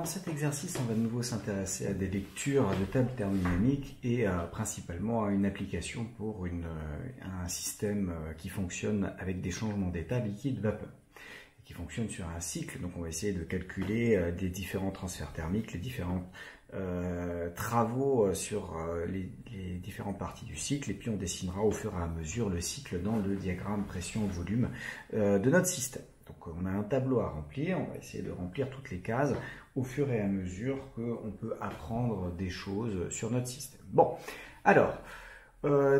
cet exercice, on va de nouveau s'intéresser à des lectures de tables thermodynamiques et principalement à une application pour un système qui fonctionne avec des changements d'état liquide-vapeur, qui fonctionne sur un cycle. Donc on va essayer de calculer des différents transferts thermiques, les différents travaux sur les différentes parties du cycle, et puis on dessinera au fur et à mesure le cycle dans le diagramme pression-volume de notre système. Donc on a un tableau à remplir, on va essayer de remplir toutes les cases au fur et à mesure qu'on peut apprendre des choses sur notre système. Bon, alors,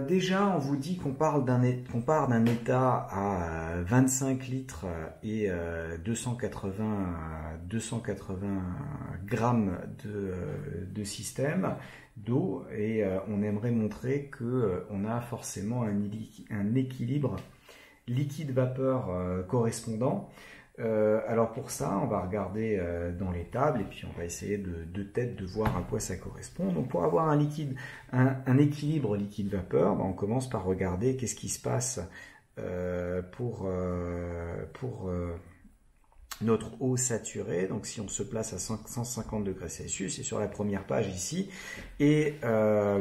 déjà on vous dit qu'on part d'un état à 25 litres et 280 grammes de système d'eau, et on aimerait montrer qu'on a forcément un équilibre liquide-vapeur correspondant. Alors pour ça, on va regarder dans les tables et puis on va essayer de tête de voir à quoi ça correspond. Donc pour avoir un équilibre liquide-vapeur, on commence par regarder qu'est-ce qui se passe pour notre eau saturée. Donc si on se place à 150 degrés Celsius, c'est sur la première page ici, et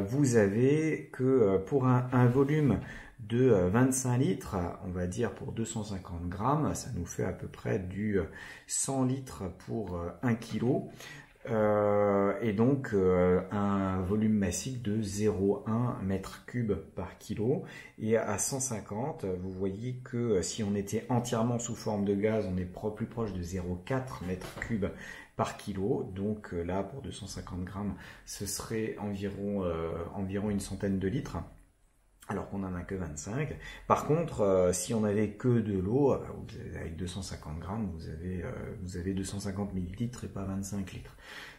vous avez que pour un volume de 25 litres, on va dire pour 250 grammes, ça nous fait à peu près du 100 litres pour 1 kg, et donc un volume massique de 0,1 m3 par kilo. Et à 150, vous voyez que si on était entièrement sous forme de gaz, on est plus proche de 0,4 m3 par kilo. Donc là, pour 250 grammes, ce serait environ une centaine de litres, alors qu'on n'en a que 25. Par contre, si on n'avait que de l'eau, avec 250 grammes, vous avez 250 millilitres et pas 25 litres.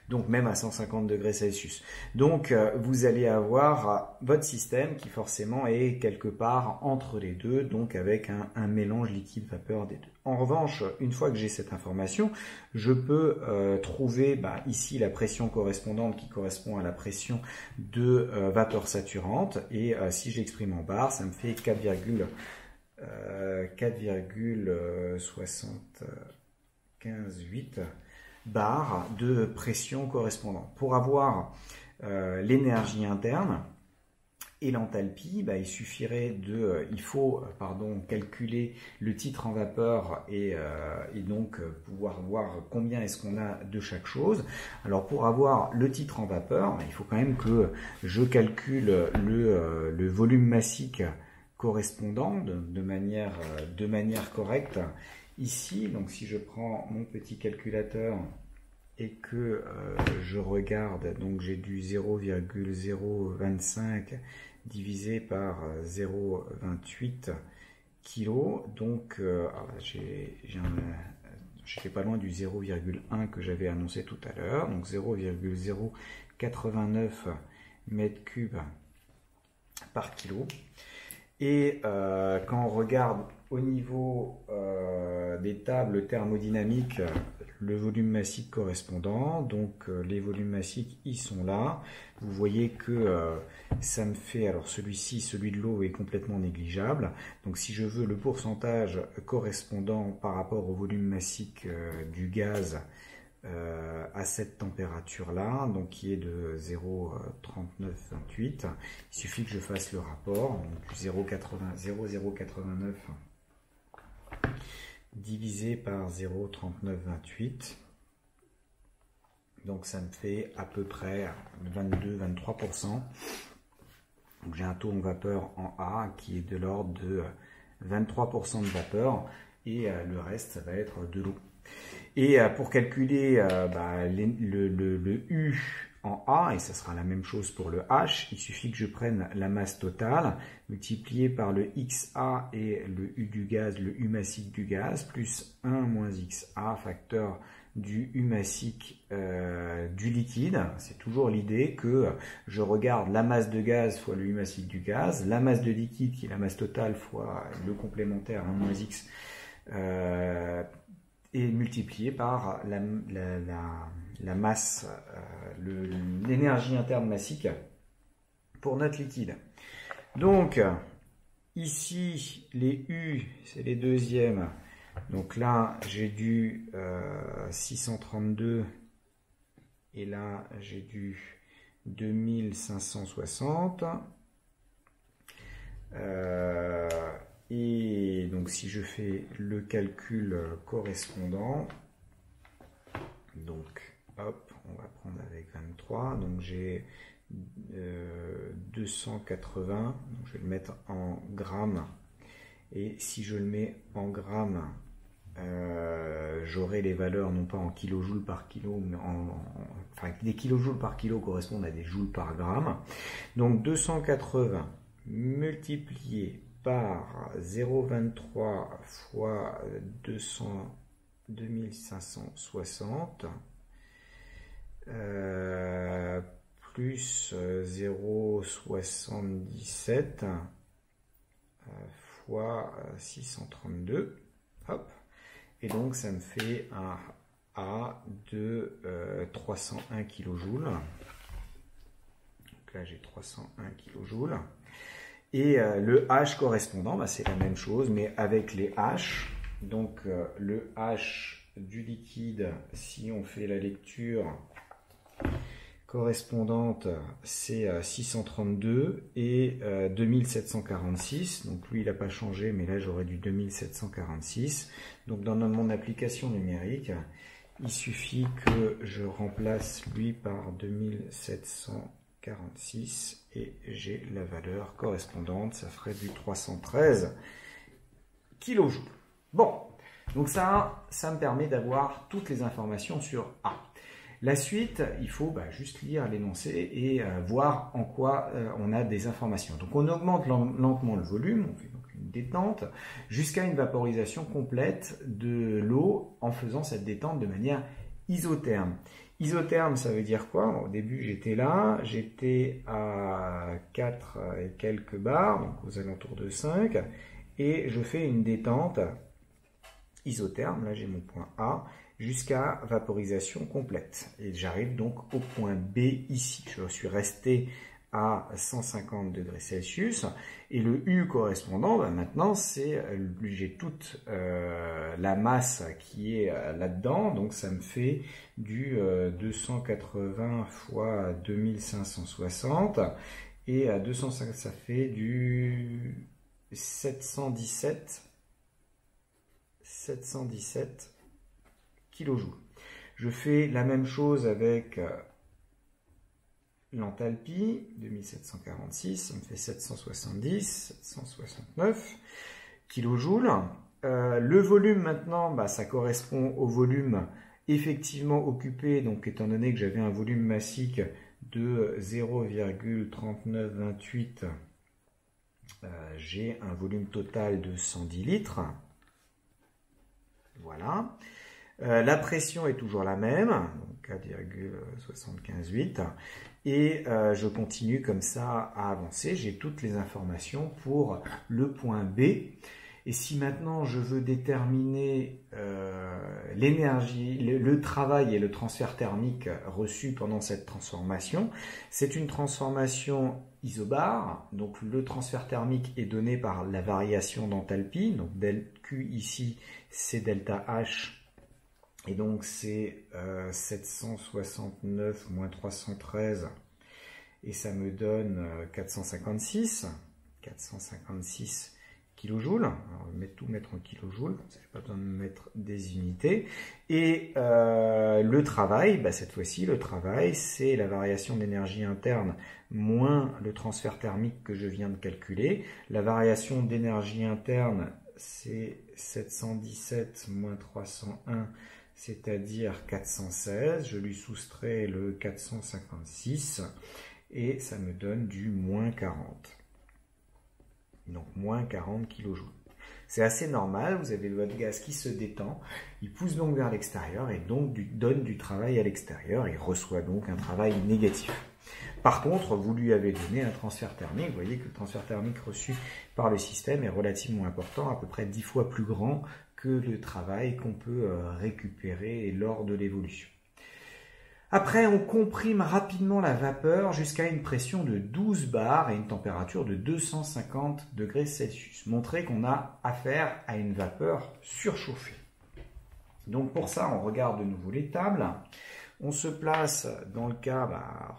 Donc même à 150 degrés Celsius. Donc vous allez avoir votre système qui forcément est quelque part entre les deux, donc avec un mélange liquide-vapeur des deux. En revanche, une fois que j'ai cette information, je peux trouver ici la pression correspondante qui correspond à la pression de vapeur saturante, et si j'exprime en bar, ça me fait 4,758 bar de pression correspondante. Pour avoir l'énergie interne et l'enthalpie, il faut calculer le titre en vapeur et donc pouvoir voir combien est-ce qu'on a de chaque chose. Alors pour avoir le titre en vapeur, il faut quand même que je calcule le volume massique correspondant de manière correcte. Ici, donc si je prends mon petit calculateur et que je regarde, donc j'ai du 0,025 divisé par 0,28 kg, donc j'étais pas loin du 0,1 que j'avais annoncé tout à l'heure, donc 0,089 m3 par kilo. Et quand on regarde au niveau des tables thermodynamiques, le volume massique correspondant, donc les volumes massiques, ils sont là. Vous voyez que ça me fait, alors celui de l'eau est complètement négligeable. Donc si je veux le pourcentage correspondant par rapport au volume massique du gaz à cette température-là, donc qui est de 0,3928, il suffit que je fasse le rapport, donc 0,089 divisé par 0,3928, donc ça me fait à peu près 22-23%. Donc j'ai un taux en vapeur en A qui est de l'ordre de 23% de vapeur, et le reste ça va être de l'eau. Et pour calculer le U en A, et ça sera la même chose pour le H, il suffit que je prenne la masse totale multipliée par le XA et le U du gaz, le U massique du gaz, plus 1 moins XA, facteur du U massique du liquide. C'est toujours l'idée que je regarde la masse de gaz fois le U massique du gaz, la masse de liquide qui est la masse totale fois le complémentaire 1 moins X, et multiplié par la masse, l'énergie interne massique pour notre liquide. Donc ici les U c'est les deuxièmes, donc là j'ai du 632 et là j'ai du 2560. Et donc si je fais le calcul correspondant, donc hop, on va prendre avec 23, donc j'ai 280, donc je vais le mettre en grammes, et si je le mets en grammes, j'aurai les valeurs non pas en kilojoules par kilo, mais enfin des kilojoules par kilo correspondent à des joules par gramme. Donc 280 multiplié par 0,23 fois 2560 plus 0,77 fois 632. Hop. Et donc ça me fait un A de 301 kJ. Donc là j'ai 301 kJ. Et le H correspondant, bah, c'est la même chose, mais avec les H. Donc le H du liquide, si on fait la lecture correspondante, c'est 632 et 2746. Donc lui, il n'a pas changé, mais là, j'aurais du 2746. Donc dans mon application numérique, il suffit que je remplace lui par 2746 et j'ai la valeur correspondante. Ça ferait du 313 kJ. Bon, donc ça me permet d'avoir toutes les informations sur A. La suite, il faut juste lire l'énoncé et voir en quoi on a des informations. Donc on augmente lentement le volume, on fait donc une détente, jusqu'à une vaporisation complète de l'eau en faisant cette détente de manière isotherme. Isotherme, ça veut dire quoi? Au début, j'étais là, j'étais à 4 et quelques bars, donc aux alentours de 5, et je fais une détente isotherme, là j'ai mon point A, jusqu'à vaporisation complète. Et j'arrive donc au point B ici. Je suis resté à 150 degrés Celsius. Et le U correspondant, maintenant, c'est j'ai toute la masse qui est là-dedans. Donc ça me fait du 280 fois 2560. Et à 250, ça fait du 717 kJ. Je fais la même chose avec l'enthalpie, 2746, ça me fait 770, 769 kJ. Le volume maintenant, ça correspond au volume effectivement occupé, donc étant donné que j'avais un volume massique de 0,3928, j'ai un volume total de 110 litres. Voilà. La pression est toujours la même, donc 4,758, et je continue comme ça à avancer. J'ai toutes les informations pour le point B. Et si maintenant je veux déterminer l'énergie, le travail et le transfert thermique reçu pendant cette transformation, c'est une transformation isobar. Donc le transfert thermique est donné par la variation d'enthalpie. Donc ΔQ ici, c'est delta H. Et donc c'est 769 moins 313. Et ça me donne 456 kJ. Alors, je vais tout mettre en kilojoules, je n'ai pas besoin de mettre des unités. Et le travail, cette fois-ci, le travail, c'est la variation d'énergie interne moins le transfert thermique que je viens de calculer. La variation d'énergie interne, c'est 717 moins 301, c'est-à-dire 416. Je lui soustrais le 456 et ça me donne du moins 40. Donc moins 40 kJ. C'est assez normal, vous avez votre gaz qui se détend, il pousse donc vers l'extérieur et donc donne du travail à l'extérieur et reçoit donc un travail négatif. Par contre, vous lui avez donné un transfert thermique, vous voyez que le transfert thermique reçu par le système est relativement important, à peu près 10 fois plus grand que le travail qu'on peut récupérer lors de l'évolution. Après, on comprime rapidement la vapeur jusqu'à une pression de 12 bars et une température de 250 degrés Celsius. Montrer qu'on a affaire à une vapeur surchauffée. Donc pour ça, on regarde de nouveau les tables. On se place dans le cas,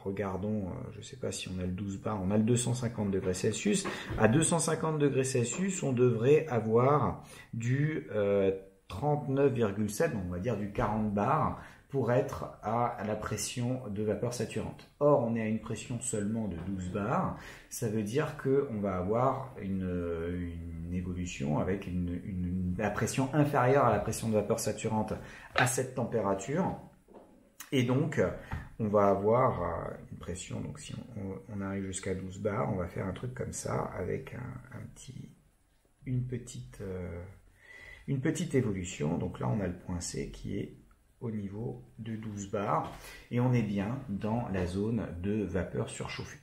regardons, je ne sais pas si on a le 12 bar, on a le 250 degrés Celsius. À 250 degrés Celsius, on devrait avoir du 39,7, on va dire du 40 bar, pour être à la pression de vapeur saturante. Or, on est à une pression seulement de 12 bars, ça veut dire qu'on va avoir une évolution avec la pression inférieure à la pression de vapeur saturante à cette température. Et donc, on va avoir une pression, donc si on arrive jusqu'à 12 bars, on va faire un truc comme ça, avec une petite évolution. Donc là, on a le point C qui est au niveau de 12 bars, et on est bien dans la zone de vapeur surchauffée.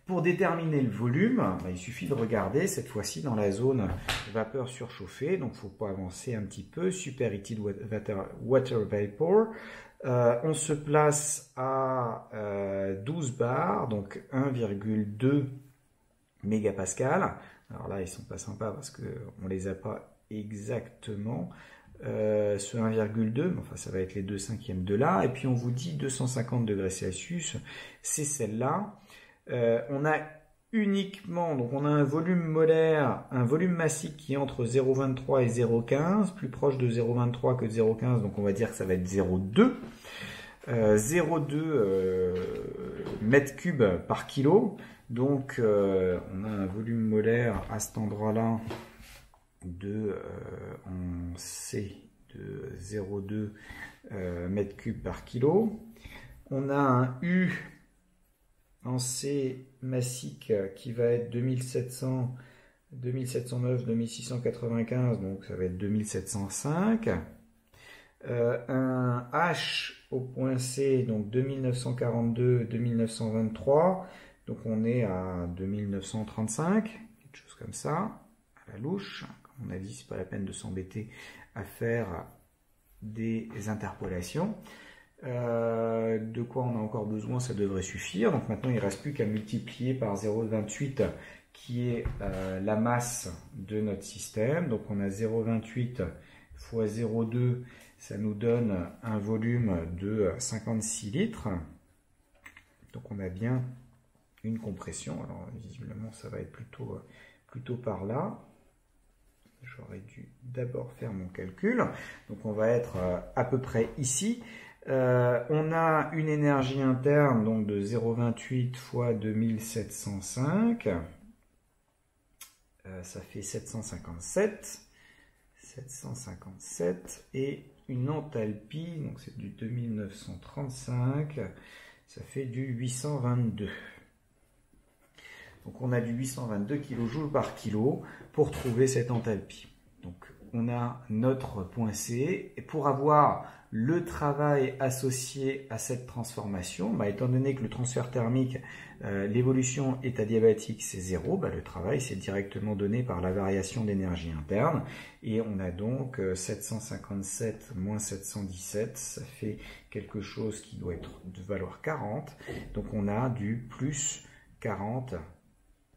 Pour déterminer le volume, il suffit de regarder cette fois-ci dans la zone vapeur surchauffée, donc il ne faut pas avancer un petit peu, superheated water vapor. On se place à 12 bars, donc 1,2 mégapascal. Alors là, ils sont pas sympas parce qu'on les a pas exactement. Ce 1,2, mais enfin ça va être les 2/5 de là. Et puis on vous dit 250 degrés Celsius, c'est celle-là. On a uniquement, donc on a un volume molaire, un volume massique qui est entre 0,23 et 0,15, plus proche de 0,23 que de 0,15, donc on va dire que ça va être 0,2. 0,2 mètres cubes par kilo. Donc on a un volume molaire à cet endroit-là en C de 0,2 mètres cubes par kilo. On a un U en C massique qui va être 2700, 2709, 2695, donc ça va être 2705. Un H au point C, donc 2942, 2923, donc on est à 2935, quelque chose comme ça, à la louche. Comme on a dit, c'est pas la peine de s'embêter à faire des interpolations. De quoi on a encore besoin, ça devrait suffire. Donc maintenant il ne reste plus qu'à multiplier par 0,28 qui est la masse de notre système. Donc on a 0,28 fois 0,2, ça nous donne un volume de 56 litres. Donc on a bien une compression. Alors visiblement ça va être plutôt par là. J'aurais dû d'abord faire mon calcul. Donc on va être à peu près ici. On a une énergie interne donc de 0,28 fois 2705. Ça fait 757. 757 et une enthalpie, donc c'est du 2935, ça fait du 822. Donc on a du 822 kJ par kilo pour trouver cette enthalpie. Donc on a notre point C, et pour avoir le travail associé à cette transformation, étant donné que le transfert thermique, l'évolution état diabatique c'est 0, le travail c'est directement donné par la variation d'énergie interne, et on a donc 757 moins 717, ça fait quelque chose qui doit être de valeur 40, donc on a du plus 40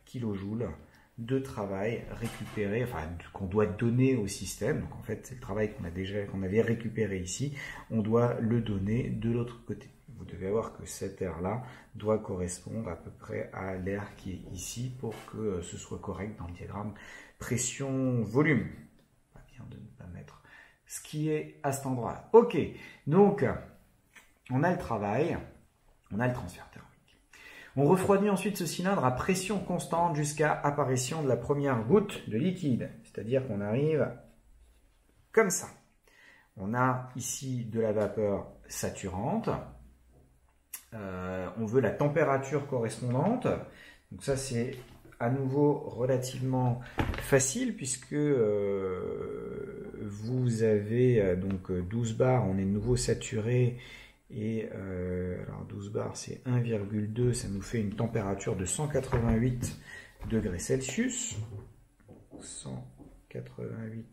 kJ de travail récupéré, enfin qu'on doit donner au système. Donc en fait c'est le travail qu'on avait récupéré ici, on doit le donner de l'autre côté. Vous devez voir que cet air là doit correspondre à peu près à l'air qui est ici pour que ce soit correct dans le diagramme pression-volume. Pas bien de ne pas mettre ce qui est à cet endroit là. Ok, donc on a le travail, on a le transfert thermique. On refroidit ensuite ce cylindre à pression constante jusqu'à apparition de la première goutte de liquide. C'est-à-dire qu'on arrive comme ça. On a ici de la vapeur saturante. On veut la température correspondante. Donc ça c'est à nouveau relativement facile puisque vous avez donc 12 bars, on est de nouveau saturé. Et alors 12 bars c'est 1,2, ça nous fait une température de 188 degrés Celsius. 188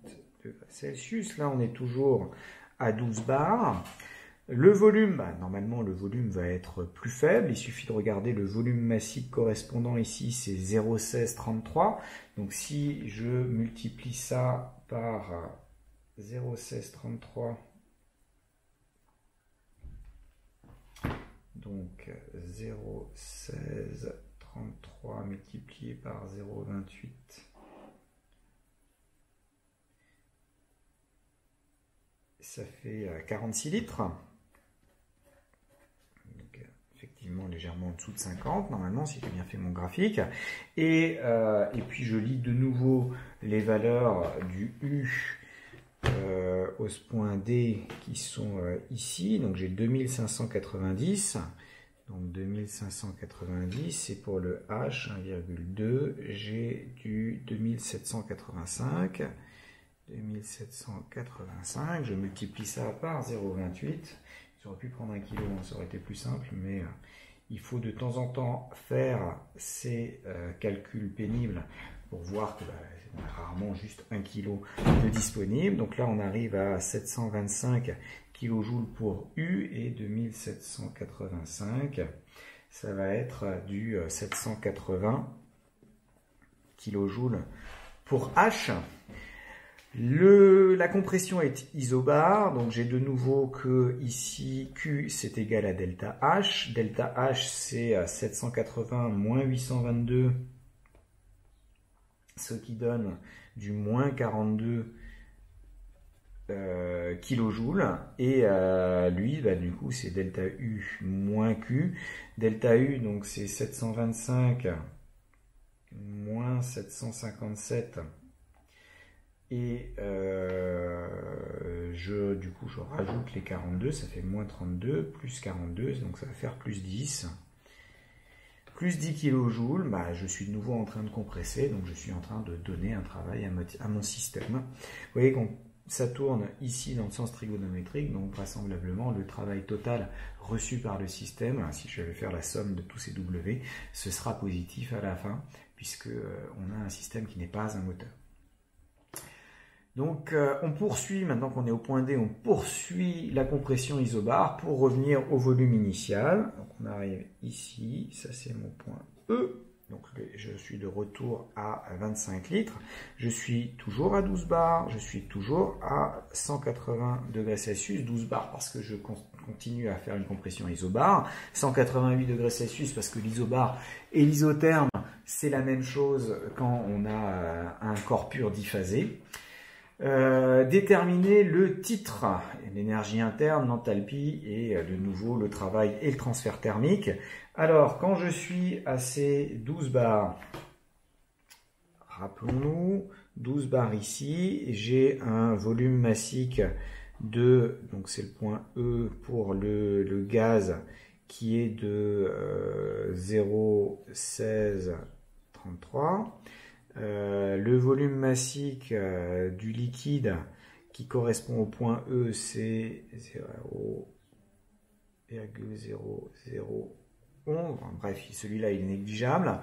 degrés Celsius, là on est toujours à 12 bars. Le volume, normalement le volume va être plus faible, il suffit de regarder le volume massique correspondant ici, c'est 0,1633. Donc si je multiplie ça par 0,1633, Donc 0,1633 multiplié par 0,28. Ça fait 46 litres. Donc, effectivement, légèrement en dessous de 50, normalement, si j'ai bien fait mon graphique. Et puis, je lis de nouveau les valeurs du U au point D qui sont ici. Donc, j'ai 2590. Donc, 2590, et pour le H, 1,2, j'ai du 2785. 2785, je multiplie ça par 0,28. J'aurais pu prendre 1 kg, ça aurait été plus simple, mais il faut de temps en temps faire ces calculs pénibles pour voir que on a rarement juste 1 kg de disponible. Donc là, on arrive à 725 kJ pour U et 2785. Ça va être du 780 kJ pour H. La compression est isobar, donc j'ai de nouveau que ici Q c'est égal à delta H. Delta H c'est 780 moins 822, ce qui donne du moins 42 kilojoules. Et lui, du coup, c'est delta U moins Q. Delta U, donc c'est 725 moins 757. Et du coup, je rajoute les 42, ça fait moins 32, plus 42, donc ça va faire plus 10. Plus 10 kJ, je suis de nouveau en train de compresser, donc je suis en train de donner un travail à mon système. Vous voyez qu'on ça tourne ici dans le sens trigonométrique, donc vraisemblablement le travail total reçu par le système, si je vais faire la somme de tous ces W, ce sera positif à la fin, puisque on a un système qui n'est pas un moteur. Donc on poursuit, maintenant qu'on est au point D, on poursuit la compression isobar pour revenir au volume initial. Donc on arrive ici, ça c'est mon point E. Donc je suis de retour à 25 litres. Je suis toujours à 12 bars, je suis toujours à 180 degrés Celsius, 12 bars parce que je continue à faire une compression isobar, 188 degrés Celsius parce que l'isobar et l'isotherme, c'est la même chose quand on a un corps pur diphasé. Déterminer le titre, l'énergie interne, l'enthalpie et de nouveau le travail et le transfert thermique. Alors, quand je suis à ces 12 bars, rappelons-nous, 12 bars ici, j'ai un volume massique de, donc c'est le point E pour le gaz qui est de 0,1633. Le volume massique du liquide qui correspond au point E, c'est 0,0011. Bref, celui-là il est négligeable.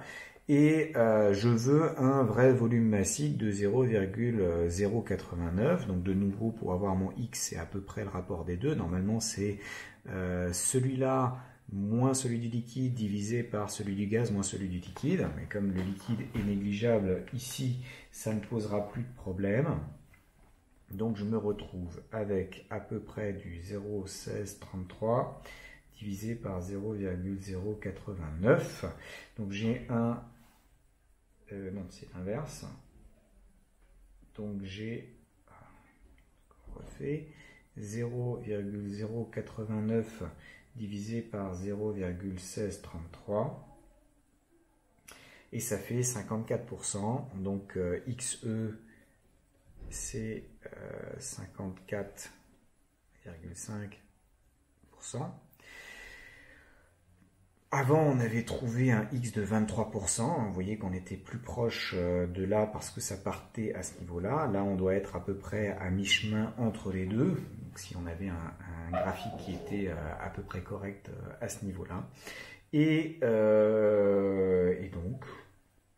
Et je veux un vrai volume massique de 0,089. Donc de nouveau, pour avoir mon X, c'est à peu près le rapport des deux. Normalement, c'est celui-là moins celui du liquide divisé par celui du gaz moins celui du liquide. Mais comme le liquide est négligeable ici, ça ne posera plus de problème. Donc je me retrouve avec à peu près du 0,1633 divisé par 0,089. Donc j'ai un... non, c'est l'inverse. Donc j'ai... On refait 0,089 divisé par 0,1633 et ça fait 54%. Donc XE c'est 54,5%. Avant, on avait trouvé un X de 23%. Vous voyez qu'on était plus proche de là parce que ça partait à ce niveau-là. Là, on doit être à peu près à mi-chemin entre les deux. Donc, si on avait un graphique qui était à peu près correct à ce niveau-là. Et donc,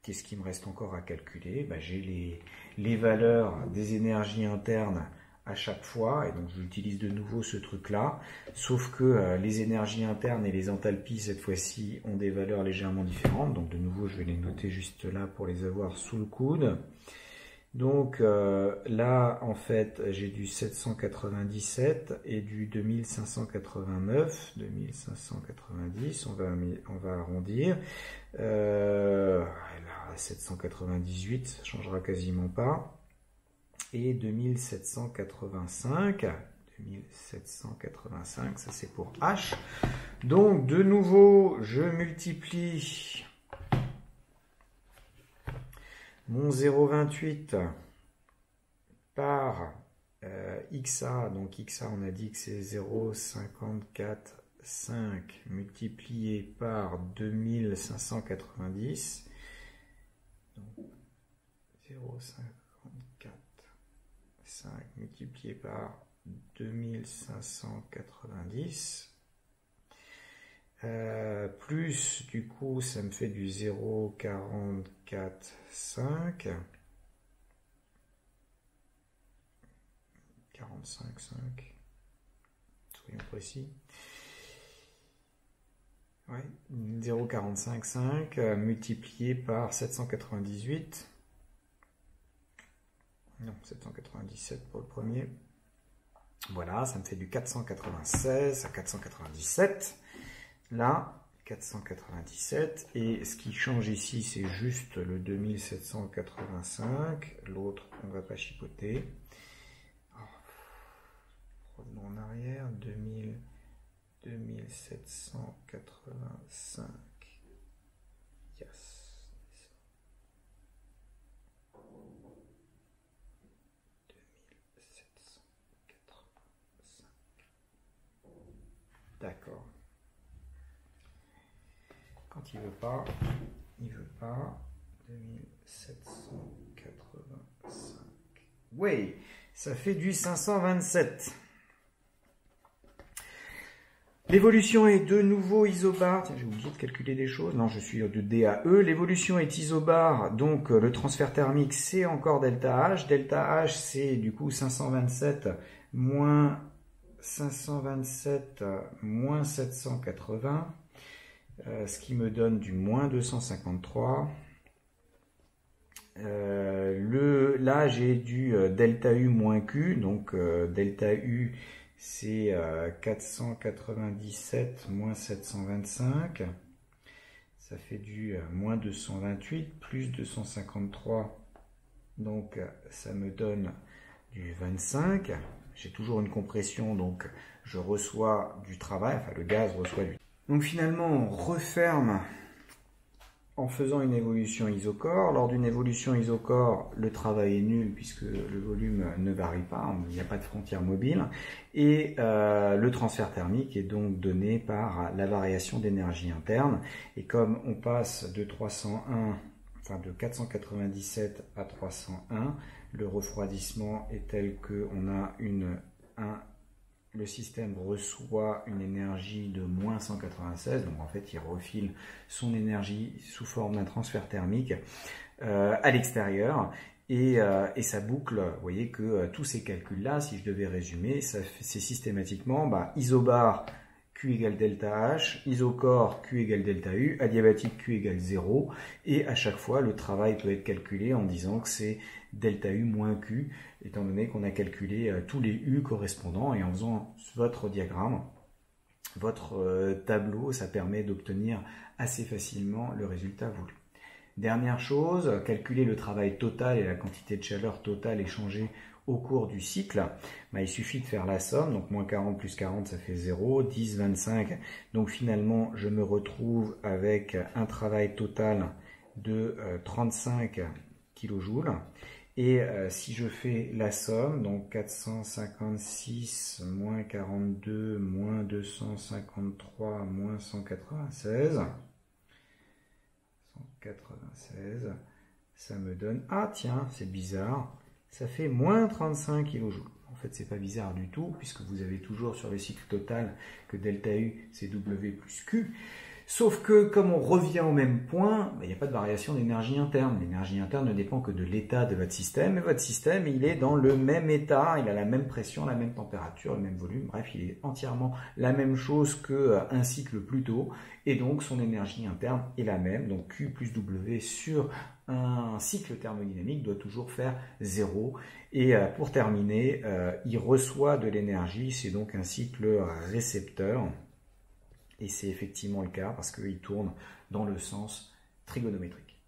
qu'est-ce qu'il me reste encore à calculer? J'ai les valeurs des énergies internes à chaque fois, et donc j'utilise de nouveau ce truc-là, sauf que les énergies internes et les enthalpies, cette fois-ci, ont des valeurs légèrement différentes. Donc de nouveau, je vais les noter juste là pour les avoir sous le coude. Donc là, en fait, j'ai du 797 et du 2589, 2590, on va arrondir. Là, 798, ça changera quasiment pas. Et 2785, 2785, ça c'est pour H. Donc de nouveau, je multiplie mon 0,28 par XA, donc XA on a dit que c'est 0,545 multiplié par 2590, donc 0,545 multiplié par 2590, plus du coup ça me fait du 0,445, 45,5, soyons précis. Ouais, 0,455 multiplié par 798. Non, 797 pour le premier. Voilà, ça me fait du 496 à 497. Là, 497. Et ce qui change ici, c'est juste le 2785. L'autre, on ne va pas chipoter. Revenons en arrière. 2785. Yes. D'accord. Quand il veut pas, 2785. Oui, ça fait du 527. L'évolution est de nouveau isobare. Tiens, j'ai oublié de calculer des choses. Non, je suis de D à E. L'évolution est isobare, donc le transfert thermique, c'est encore delta H. Delta H, c'est du coup 527 moins 527 moins 780, ce qui me donne du moins 253. Là, j'ai du delta U moins Q, donc delta U, c'est 497 moins 725, ça fait du moins 228 plus 253, donc ça me donne du 25. J'ai toujours une compression, donc je reçois du travail, enfin le gaz reçoit du travail. Donc finalement, on referme en faisant une évolution isocore. Lors d'une évolution isocore, le travail est nul puisque le volume ne varie pas, il n'y a pas de frontière mobile. Et le transfert thermique est donc donné par la variation d'énergie interne. Et comme on passe de 301, enfin de 497 à 301, le refroidissement est tel qu'on a le système reçoit une énergie de moins 196, donc en fait il refile son énergie sous forme d'un transfert thermique à l'extérieur, et ça boucle. Vous voyez que tous ces calculs-là, si je devais résumer, c'est systématiquement isobar Q égale delta H, isocore Q égale delta U, adiabatique Q égale 0, et à chaque fois le travail peut être calculé en disant que c'est delta U moins Q, étant donné qu'on a calculé tous les U correspondants, et en faisant votre diagramme, votre tableau, ça permet d'obtenir assez facilement le résultat voulu. Dernière chose, calculer le travail total et la quantité de chaleur totale échangée au cours du cycle. Il suffit de faire la somme, donc moins 40 plus 40 ça fait 0, 10, 25, donc finalement je me retrouve avec un travail total de 35 kJ. Et si je fais la somme, donc 456 moins 42 moins 253 moins 196, ça me donne, ah tiens, c'est bizarre, ça fait moins 35 kJ. En fait, c'est pas bizarre du tout, puisque vous avez toujours sur le cycle total que delta U, c'est W plus Q. Sauf que comme on revient au même point, il n'y a pas de variation d'énergie interne. L'énergie interne ne dépend que de l'état de votre système. Et votre système, il est dans le même état, il a la même pression, la même température, le même volume. Bref, il est entièrement la même chose qu'un cycle plus tôt. Et donc, son énergie interne est la même. Donc, Q plus W sur un cycle thermodynamique doit toujours faire 0. Et pour terminer, il reçoit de l'énergie. C'est donc un cycle récepteur. Et c'est effectivement le cas parce qu'il tourne dans le sens trigonométrique.